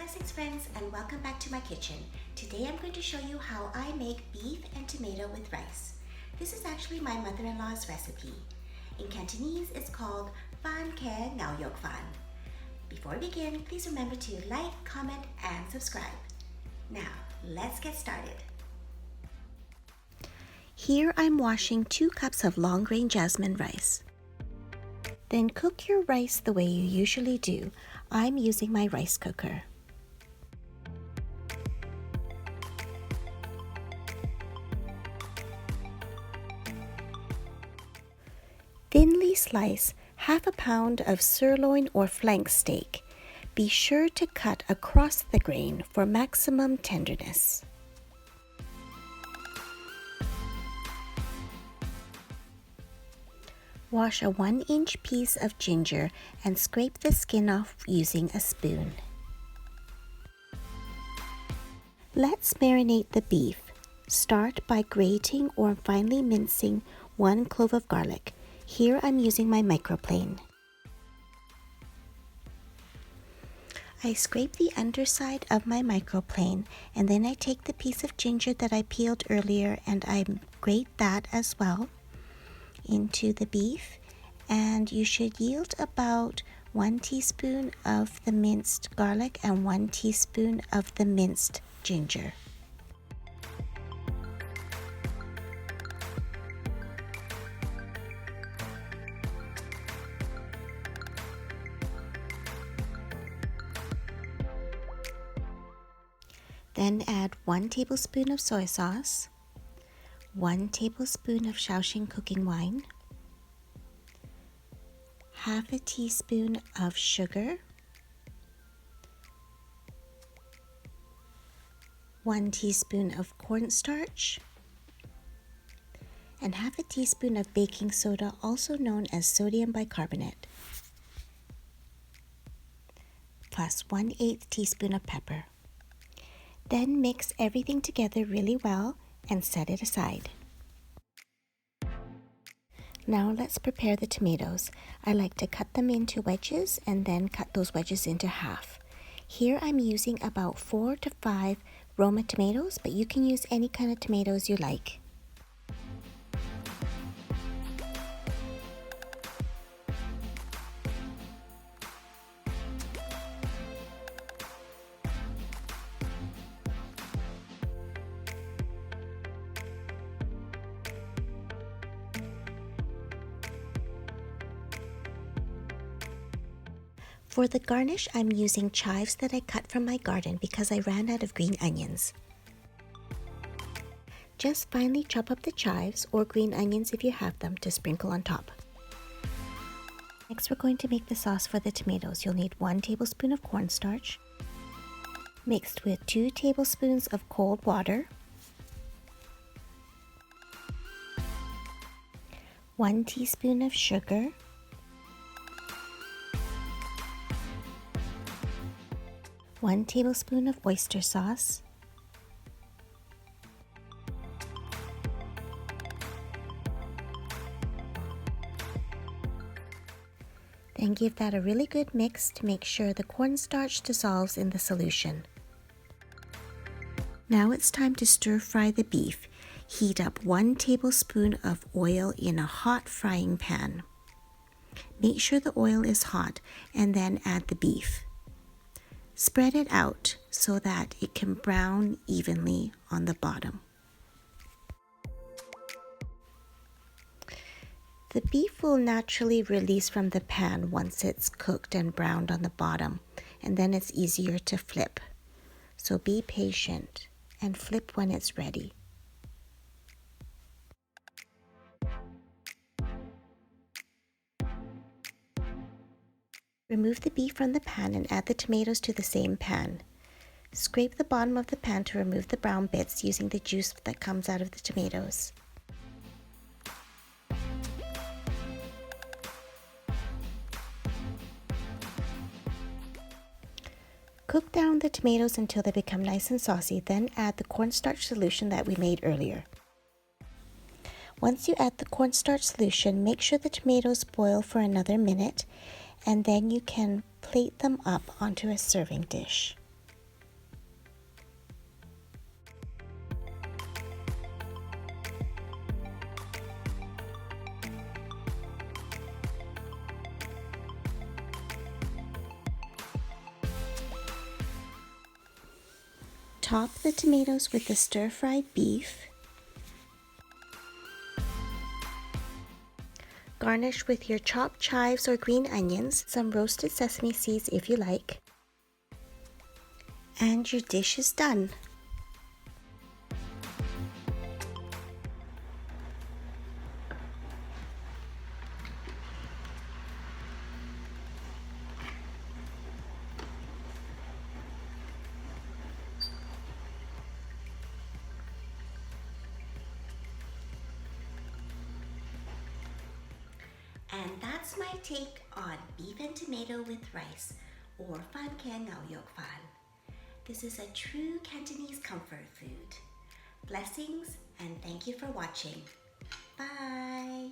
Blessings friends, and welcome back to my kitchen. Today I'm going to show you how I make beef and tomato with rice. This is actually my mother-in-law's recipe. In Cantonese, it's called Phan Ke Ngao Yok Phan. Before we begin, please remember to like, comment, and subscribe. Now, let's get started. Here I'm washing 2 cups of long grain jasmine rice. Then cook your rice the way you usually do. I'm using my rice cooker. Thinly slice half a pound of sirloin or flank steak. Be sure to cut across the grain for maximum tenderness. Wash a 1-inch piece of ginger and scrape the skin off using a spoon. Let's marinate the beef. Start by grating or finely mincing 1 clove of garlic. Here I'm using my microplane. I scrape the underside of my microplane and then I take the piece of ginger that I peeled earlier and I grate that as well into the beef, and you should yield about 1 teaspoon of the minced garlic and 1 teaspoon of the minced ginger. Then add 1 tablespoon of soy sauce, 1 tablespoon of Shaoxing cooking wine, half a teaspoon of sugar, 1 teaspoon of cornstarch, and half a teaspoon of baking soda, also known as sodium bicarbonate, plus 1/8 teaspoon of pepper. Then mix everything together really well and set it aside. Now let's prepare the tomatoes. I like to cut them into wedges and then cut those wedges into half. Here I'm using about 4 to 5 Roma tomatoes, but you can use any kind of tomatoes you like. For the garnish, I'm using chives that I cut from my garden because I ran out of green onions. Just finely chop up the chives or green onions if you have them to sprinkle on top. Next, we're going to make the sauce for the tomatoes. You'll need 1 tablespoon of cornstarch mixed with 2 tablespoons of cold water, 1 teaspoon of sugar, 1 tablespoon of oyster sauce, then give that a really good mix to make sure the cornstarch dissolves in the solution. Now it's time to stir fry the beef. Heat up 1 tablespoon of oil in a hot frying pan. Make sure the oil is hot and then add the beef. Spread it out so that it can brown evenly on the bottom. The beef will naturally release from the pan once it's cooked and browned on the bottom, and then it's easier to flip. So be patient and flip when it's ready. Remove the beef from the pan and add the tomatoes to the same pan. Scrape the bottom of the pan to remove the brown bits using the juice that comes out of the tomatoes. Cook down the tomatoes until they become nice and saucy, then add the cornstarch solution that we made earlier. Once you add the cornstarch solution, make sure the tomatoes boil for another minute, and then you can plate them up onto a serving dish. Top the tomatoes with the stir-fried beef. Garnish with your chopped chives or green onions, some roasted sesame seeds if you like. And your dish is done. And that's my take on beef and tomato with rice, or fan keng ngao yok fan. This is a true Cantonese comfort food. Blessings and thank you for watching. Bye!